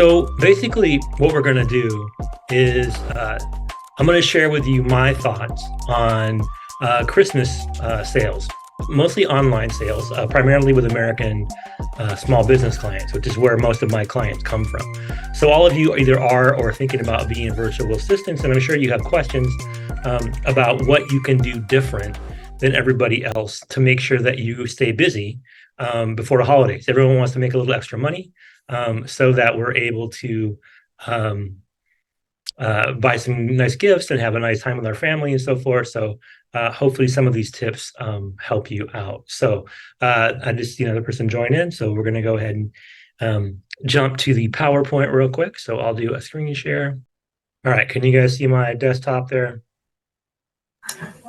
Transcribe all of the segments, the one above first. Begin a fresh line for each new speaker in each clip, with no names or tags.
So basically, what we're going to do is I'm going to share with you my thoughts on Christmas sales, mostly online sales, primarily with American small business clients, which is where most of my clients come from. So all of you either are or thinking about being virtual assistants, and I'm sure you have questions about what you can do different than everybody else to make sure that you stay busy before the holidays. Everyone wants to make a little extra money so that we're able to um, buy some nice gifts and have a nice time with our family and so forth. So hopefully some of these tips help you out. So I just see another person join in. So we're going to go ahead and jump to the PowerPoint real quick. So I'll do a screen share. All right. Can you guys see my desktop there?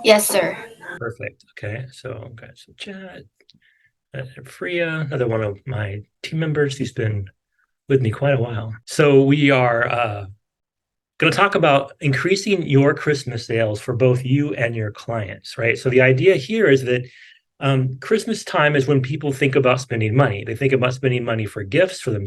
Yes, sir.
Perfect. Okay. So I've got some chat. Freya, another one of my team members. He's been with me quite a while. So we are going to talk about increasing your Christmas sales for both you and your clients, right? So the idea here is that Christmas time is when people think about spending money. They think about spending money for gifts for them,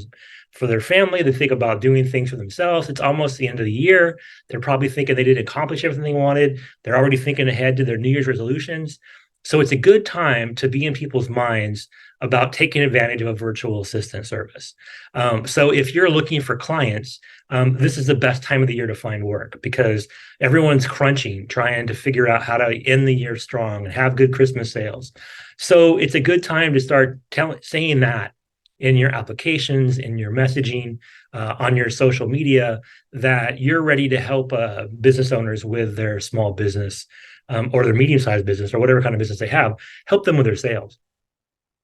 for their family. They think about doing things for themselves. It's almost the end of the year. They're probably thinking they didn't accomplish everything they wanted. They're already thinking ahead to their New Year's resolutions. So it's a good time to be in people's minds about taking advantage of a virtual assistant service. So if you're looking for clients, this is the best time of the year to find work because everyone's crunching, trying to figure out how to end the year strong and have good Christmas sales. So it's a good time to start saying that in your applications, in your messaging, on your social media, that you're ready to help business owners with their small business or their medium-sized business or whatever kind of business they have, help them with their sales.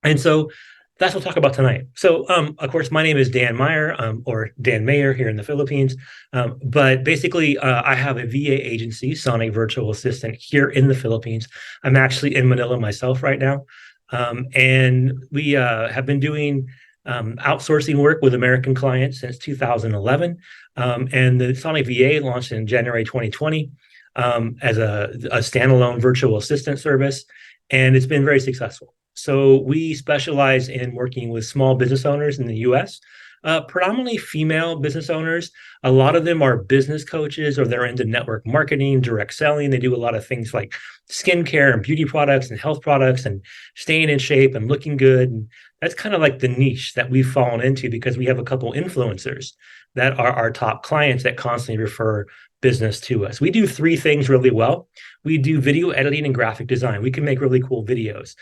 And so that's what we'll talk about tonight. So, of course, my name is Dan Meyer, or Dan Meyer here in the Philippines. But basically, I have a VA agency, Sonic Virtual Assistant, here in the Philippines. I'm actually in Manila myself right now. And we have been doing outsourcing work with American clients since 2011. And the Sonic VA launched in January 2020 as a standalone virtual assistant service. And it's been very successful. So we specialize in working with small business owners in the US, predominantly female business owners. A lot of them are business coaches or they're into network marketing, direct selling. They do a lot of things like skincare and beauty products and health products and staying in shape and looking good. And that's kind of like the niche that we've fallen into because we have a couple influencers that are our top clients that constantly refer business to us. We do three things really well. We do video editing and graphic design. We can make really cool videos.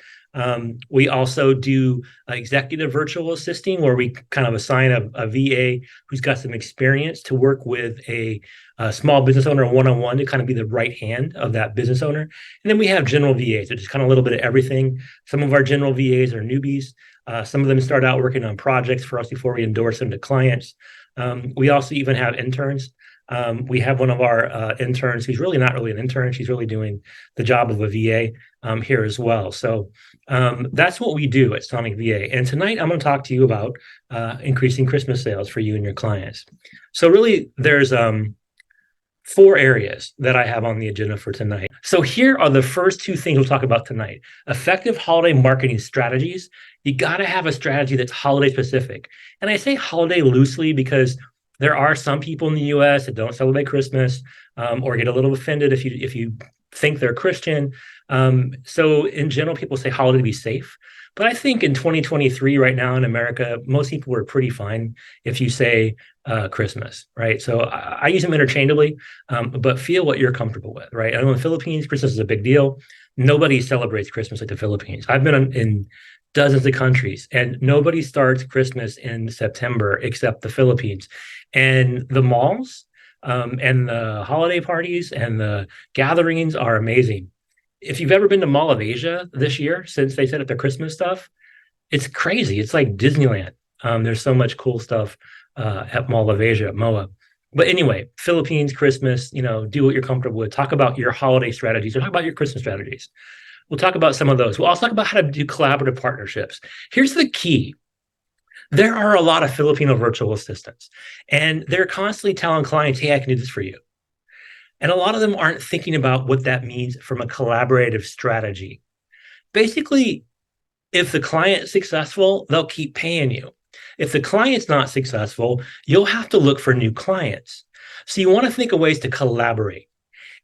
We also do executive virtual assisting, where we kind of assign a VA who's got some experience to work with a small business owner one-on-one to kind of be the right hand of that business owner. And then we have general VAs, which is kind of a little bit of everything. Some of our general VAs are newbies. Some of them start out working on projects for us before we endorse them to clients. We also even have interns. We have one of our interns who's really not really an intern. She's really doing the job of a VA here as well. So that's what we do at Sonic VA. And tonight I'm going to talk to you about increasing Christmas sales for you and your clients. So really there's four areas that I have on the agenda for tonight. So here are the first two things we'll talk about tonight. Effective holiday marketing strategies. You got to have a strategy that's holiday specific. And I say holiday loosely because there are some people in the U.S. that don't celebrate Christmas or get a little offended if you think they're Christian. So in general, people say holiday to be safe. But I think in 2023 right now in America, most people are pretty fine if you say Christmas, right? So I use them interchangeably, but feel what you're comfortable with, right? I know in the Philippines, Christmas is a big deal. Nobody celebrates Christmas like the Philippines. I've been in dozens of countries, and nobody starts Christmas in September except the Philippines. And the malls and the holiday parties and the gatherings are amazing. If you've ever been to Mall of Asia this year, since they set up their Christmas stuff, it's crazy. It's like Disneyland. There's so much cool stuff at Mall of Asia, at MOA. But anyway, Philippines, Christmas, do what you're comfortable with. Talk about your holiday strategies or talk about your Christmas strategies. We'll talk about some of those. We'll also talk about how to do collaborative partnerships. Here's the key. There are a lot of Filipino virtual assistants, and they're constantly telling clients, hey, I can do this for you. And a lot of them aren't thinking about what that means from a collaborative strategy. Basically, if the client's successful, they'll keep paying you. If the client's not successful, you'll have to look for new clients. So you want to think of ways to collaborate.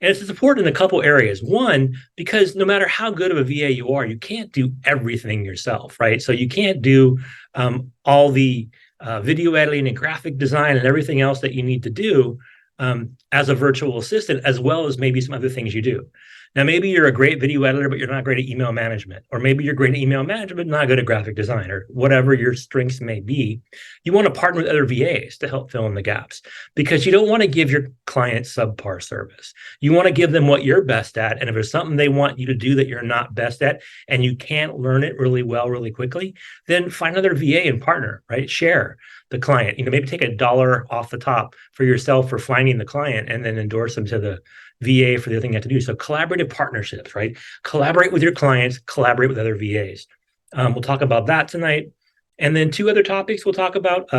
And it's important in a couple areas. One, because no matter how good of a VA you are, you can't do everything yourself, right? So you can't do all the video editing and graphic design and everything else that you need to do as a virtual assistant, as well as maybe some other things you do. Now, maybe you're a great video editor, but you're not great at email management, or maybe you're great at email management, not good at graphic design, or whatever your strengths may be. You want to partner with other VAs to help fill in the gaps because you don't want to give your clients subpar service. You want to give them what you're best at. And if there's something they want you to do that you're not best at and you can't learn it really well, really quickly, then find another VA and partner, right? Share the client, maybe take $1 off the top for yourself for finding the client and then endorse them to the VA for the other thing you have to do. So collaborative partnerships, right? Collaborate with your clients, collaborate with other VAs. We'll talk about that tonight. And then two other topics we'll talk about.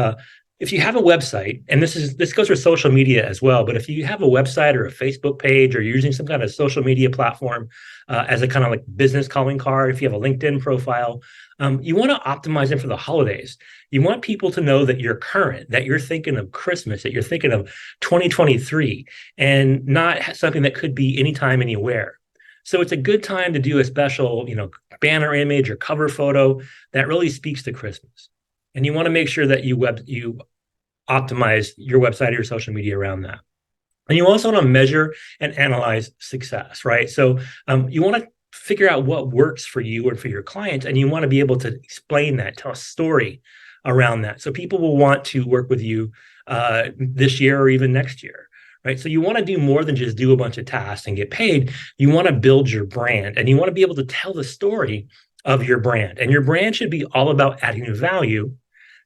If you have a website, and this goes for social media as well, but if you have a website or a Facebook page or you're using some kind of social media platform as a kind of like business calling card, if you have a LinkedIn profile, you want to optimize it for the holidays. You want people to know that you're current, that you're thinking of Christmas, that you're thinking of 2023, and not something that could be anytime, anywhere. So it's a good time to do a special, banner image or cover photo that really speaks to Christmas. And you want to make sure that you optimize your website or your social media around that. And you also want to measure and analyze success, right? So you want to figure out what works for you and for your clients, and you want to be able to explain that, tell a story around that. So people will want to work with you this year or even next year, right? So you want to do more than just do a bunch of tasks and get paid. You want to build your brand, and you want to be able to tell the story of your brand. And your brand should be all about adding value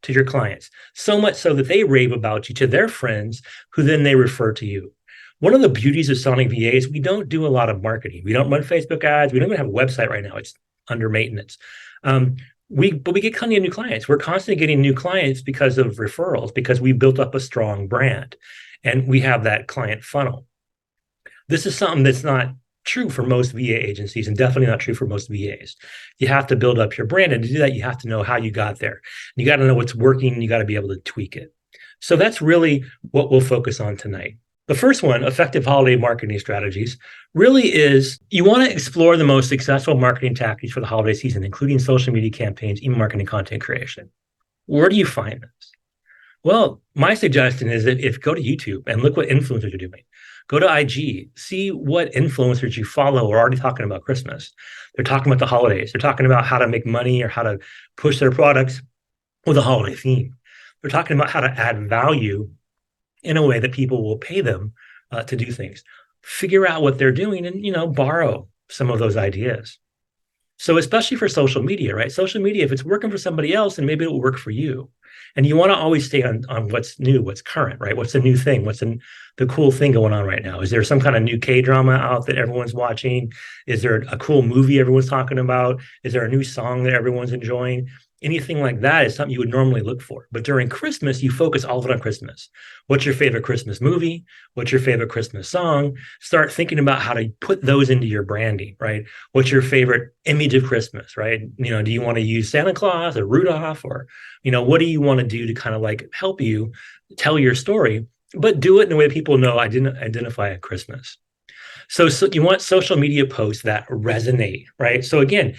to your clients, so much so that they rave about you to their friends, who then they refer to you. One of the beauties of Sonic VA is we don't do a lot of marketing. We don't run Facebook ads. We don't even have a website right now. It's under maintenance. But we get plenty of new clients. We're constantly getting new clients because of referrals, because we built up a strong brand and we have that client funnel. This is something that's not true for most VA agencies and definitely not true for most VAs. You have to build up your brand, and to do that, you have to know how you got there. You got to know what's working, and you got to be able to tweak it. So that's really what we'll focus on tonight. The first one, effective holiday marketing strategies, really is you want to explore the most successful marketing tactics for the holiday season, including social media campaigns, email marketing, content creation. Where do you find this? Well, my suggestion is that if go to YouTube and look what influencers are doing. Go to IG, see what influencers you follow are already talking about Christmas. They're talking about the holidays. They're talking about how to make money or how to push their products with a holiday theme. They're talking about how to add value in a way that people will pay them to do things. Figure out what they're doing and, borrow some of those ideas. So especially for social media, right? Social media, if it's working for somebody else, then maybe it will work for you. And you want to always stay on what's new, what's current, right? What's the new thing? What's the cool thing going on right now? Is there some kind of new K-drama out that everyone's watching? Is there a cool movie everyone's talking about? Is there a new song that everyone's enjoying? Anything like that is something you would normally look for. But during Christmas, you focus all of it on Christmas. What's your favorite Christmas movie? What's your favorite Christmas song? Start thinking about how to put those into your branding, right? What's your favorite image of Christmas, right? Do you want to use Santa Claus or Rudolph, or, what do you want to do to kind of like help you tell your story, but do it in a way people know I didn't identify at Christmas. So you want social media posts that resonate, right? So again,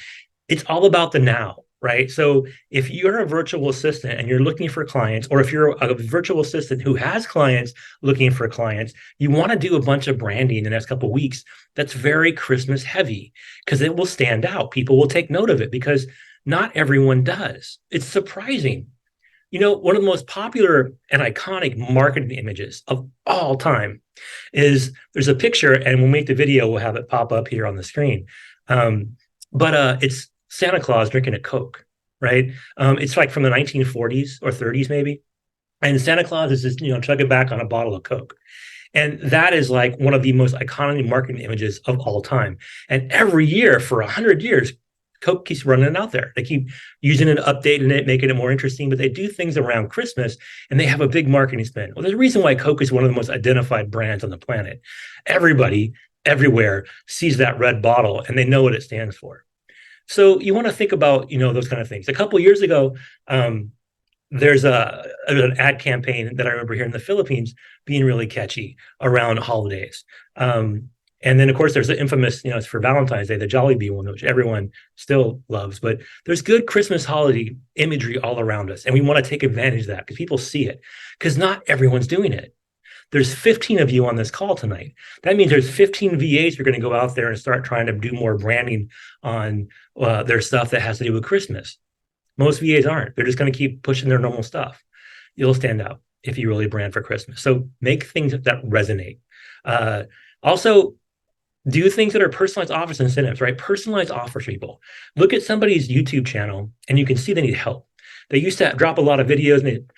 it's all about the now. Right. So if you're a virtual assistant and you're looking for clients, or if you're a virtual assistant who has clients looking for clients, you want to do a bunch of branding in the next couple of weeks that's very Christmas heavy, because it will stand out. People will take note of it because not everyone does. It's surprising. One of the most popular and iconic marketing images of all time is there's a picture, and we'll make the video, we'll have it pop up here on the screen. But it's Santa Claus drinking a Coke, right? It's like from the 1940s or 30s, maybe. And Santa Claus is just, chugging back on a bottle of Coke. And that is like one of the most iconic marketing images of all time. And every year for 100 years, Coke keeps running it out there. They keep using it, updating it, making it more interesting, but they do things around Christmas and they have a big marketing spend. Well, there's a reason why Coke is one of the most identified brands on the planet. Everybody, everywhere sees that red bottle and they know what it stands for. So you want to think about, those kind of things. A couple of years ago, there's an ad campaign that I remember here in the Philippines being really catchy around holidays. And then, of course, there's the infamous, it's for Valentine's Day, the Jollibee one, which everyone still loves. But there's good Christmas holiday imagery all around us. And we want to take advantage of that because people see it, because not everyone's doing it. There's 15 of you on this call tonight. That means there's 15 VAs who are going to go out there and start trying to do more branding on their stuff that has to do with Christmas. Most VAs aren't. They're just going to keep pushing their normal stuff. You'll stand out if you really brand for Christmas. So make things that resonate. Also, do things that are personalized offers and incentives, right? Personalized offers for people. Look at somebody's YouTube channel and you can see they need help. They used to drop a lot of videos and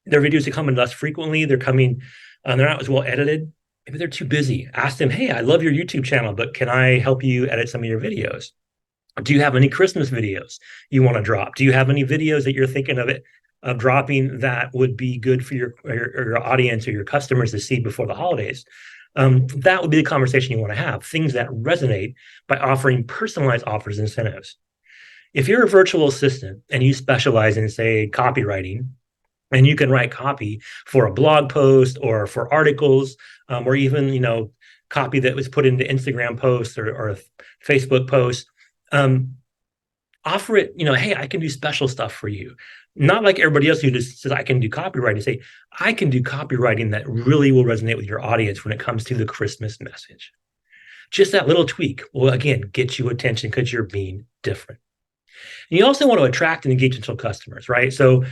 their videos are coming less frequently. They're coming, they're not as well edited. Maybe they're too busy. Ask them, hey, I love your YouTube channel, but can I help you edit some of your videos? Do you have any Christmas videos you want to drop? Do you have any videos that you're thinking of dropping that would be good for your audience or your customers to see before the holidays? That would be the conversation you want to have. Things that resonate by offering personalized offers and incentives. If you're a virtual assistant and you specialize in, say, copywriting, and you can write copy for a blog post or for articles, or even copy that was put into Instagram posts or Facebook posts. Offer it, hey, I can do special stuff for you. Not like everybody else who just says I can do copywriting. Say, I can do copywriting that really will resonate with your audience when it comes to the Christmas message. Just that little tweak will, again, get you attention because you're being different. And you also want to attract and engage potential customers, right? So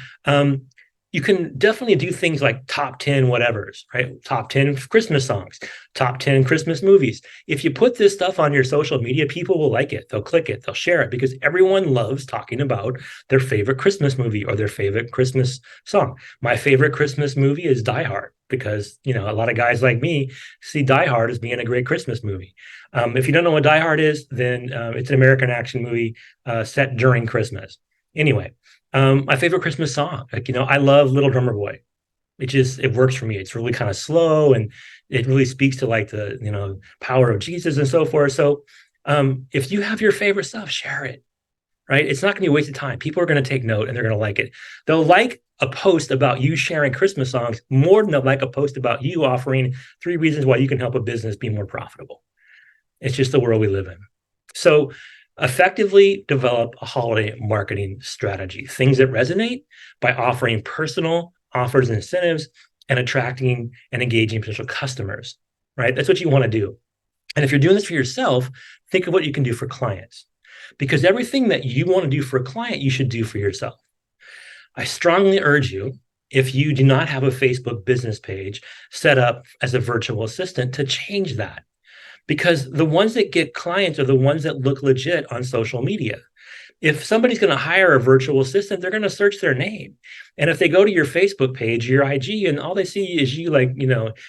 you can definitely do things like top 10 whatevers, right? Top 10 Christmas songs, top 10 Christmas movies. If you put this stuff on your social media, people will like it. They'll click it. They'll share it because everyone loves talking about their favorite Christmas movie or their favorite Christmas song. My favorite Christmas movie is Die Hard because, a lot of guys like me see Die Hard as being a great Christmas movie. If you don't know what Die Hard is, then it's an American action movie set during Christmas. Anyway, my favorite Christmas song, I love Little Drummer Boy. It works for me. It's really kind of slow and it really speaks to like the, power of Jesus and so forth. So if you have your favorite stuff, share it, right? It's not going to be a waste of time. People are going to take note and they're going to like it. They'll like a post about you sharing Christmas songs more than they'll like a post about you offering 3 reasons why you can help a business be more profitable. It's just the world we live in. So effectively develop a holiday marketing strategy, things that resonate by offering personal offers and incentives and attracting and engaging potential customers, right? That's what you want to do. And if you're doing this for yourself, think of what you can do for clients because everything that you want to do for a client, you should do for yourself. I strongly urge you, if you do not have a Facebook business page set up as a virtual assistant, to change that. Because the ones that get clients are the ones that look legit on social media. If somebody's going to hire a virtual assistant, they're going to search their name. And if they go to your Facebook page, your IG, and all they see is you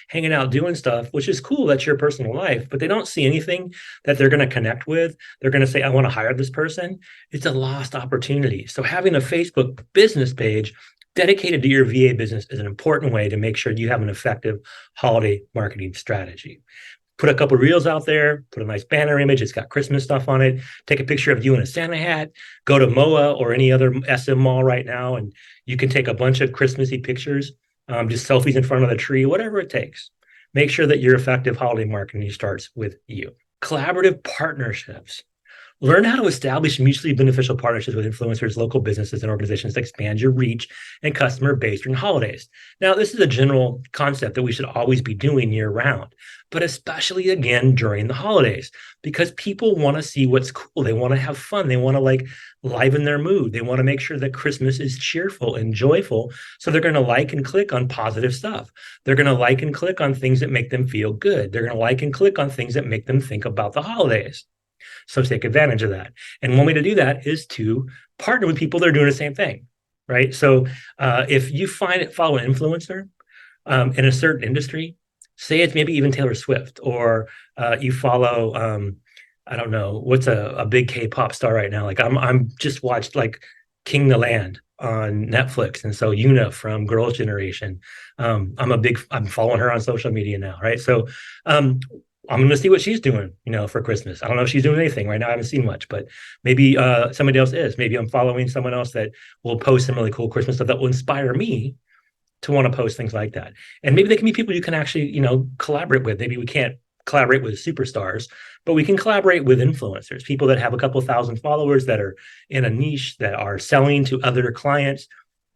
hanging out doing stuff, which is cool, that's your personal life, but they don't see anything that they're going to connect with. They're going to say, I want to hire this person. It's a lost opportunity. So having a Facebook business page dedicated to your VA business is an important way to make sure you have an effective holiday marketing strategy. Put a couple of reels out there, put a nice banner image. It's got Christmas stuff on it. Take a picture of you in a Santa hat. Go to MOA or any other SM mall right now, and you can take a bunch of Christmassy pictures, just selfies in front of the tree, whatever it takes. Make sure that your effective holiday marketing starts with you. Collaborative partnerships. Learn how to establish mutually beneficial partnerships with influencers, local businesses, and organizations to expand your reach and customer base during holidays. Now, this is a general concept that we should always be doing year round, but especially again during the holidays, because people want to see what's cool. They want to have fun. They want to liven their mood. They want to make sure that Christmas is cheerful and joyful. So they're going to like and click on positive stuff. They're going to like and click on things that make them feel good. They're going to like and click on things that make them think about the holidays. So take advantage of that. And one way to do that is to partner with people that are doing the same thing, right? So if you follow an influencer in a certain industry, say it's maybe even Taylor Swift, or you follow, I don't know, what's a big K-pop star right now? I'm just watched King the Land on Netflix. And so Yuna from Girls' Generation, I'm following her on social media now, right? So I'm going to see what she's doing, for Christmas. I don't know if she's doing anything right now. I haven't seen much, but maybe somebody else is. Maybe I'm following someone else that will post some really cool Christmas stuff that will inspire me to want to post things like that. And maybe they can be people you can actually, collaborate with. Maybe we can't collaborate with superstars, but we can collaborate with influencers, people that have a couple thousand followers that are in a niche that are selling to other clients.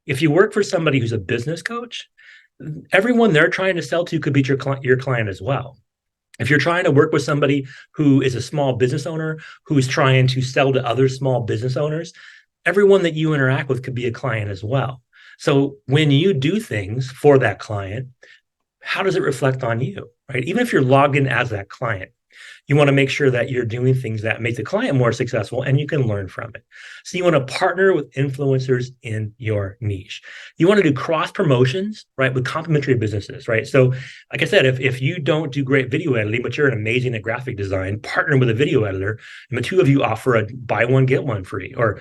If you work for somebody who's a business coach, everyone they're trying to sell to could be your client as well. If you're trying to work with somebody who is a small business owner who's trying to sell to other small business owners, everyone that you interact with could be a client as well. So when you do things for that client, how does it reflect on you, right? Even if you're logged in as that client, you want to make sure that you're doing things that make the client more successful and you can learn from it. So you want to partner with influencers in your niche. You want to do cross promotions, right, with complementary businesses, right? So like I said, if you don't do great video editing, but you're an amazing at graphic design, partner with a video editor and the two of you offer a buy one, get one free, or,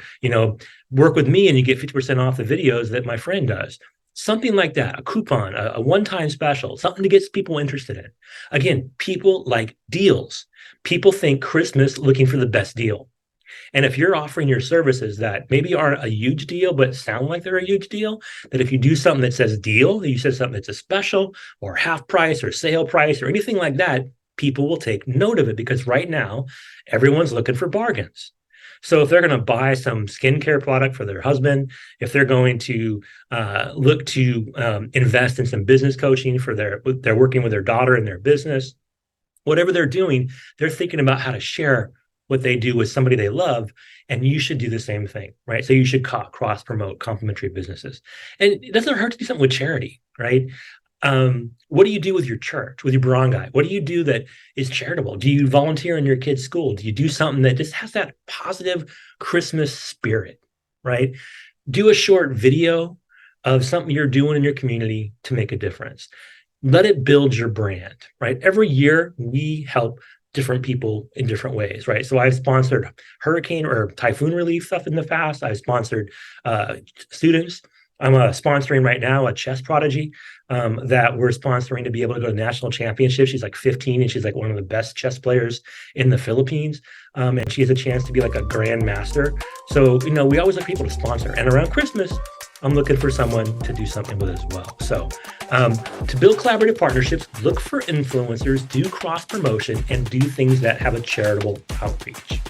work with me and you get 50% off the videos that my friend does. Something like that, a coupon, a one-time special, something to get people interested in. Again, people like deals. People think Christmas looking for the best deal. And if you're offering your services that maybe aren't a huge deal, but sound like they're a huge deal, that if you do something that says deal, you said something that's a special or half price or sale price or anything like that, people will take note of it because right now, everyone's looking for bargains. So if they're going to buy some skincare product for their husband, if they're going to look to invest in some business coaching for they're working with their daughter in their business, whatever they're doing, they're thinking about how to share what they do with somebody they love. And you should do the same thing, right? So you should cross promote complementary businesses. And it doesn't hurt to do something with charity, right? What do you do with your church, with your barangay? What do you do that is charitable? Do you volunteer in your kid's school? Do you do something that just has that positive Christmas spirit, right? Do a short video of something you're doing in your community to make a difference. Let it build your brand, right? Every year we help different people in different ways, right? So I've sponsored hurricane or typhoon relief stuff in the past. I've sponsored students. I'm sponsoring right now a chess prodigy that we're sponsoring to be able to go to national championships. She's like 15 and she's like one of the best chess players in the Philippines. And she has a chance to be like a grandmaster. So, we always like people to sponsor. And around Christmas, I'm looking for someone to do something with as well. So to build collaborative partnerships, look for influencers, do cross promotion, and do things that have a charitable outreach.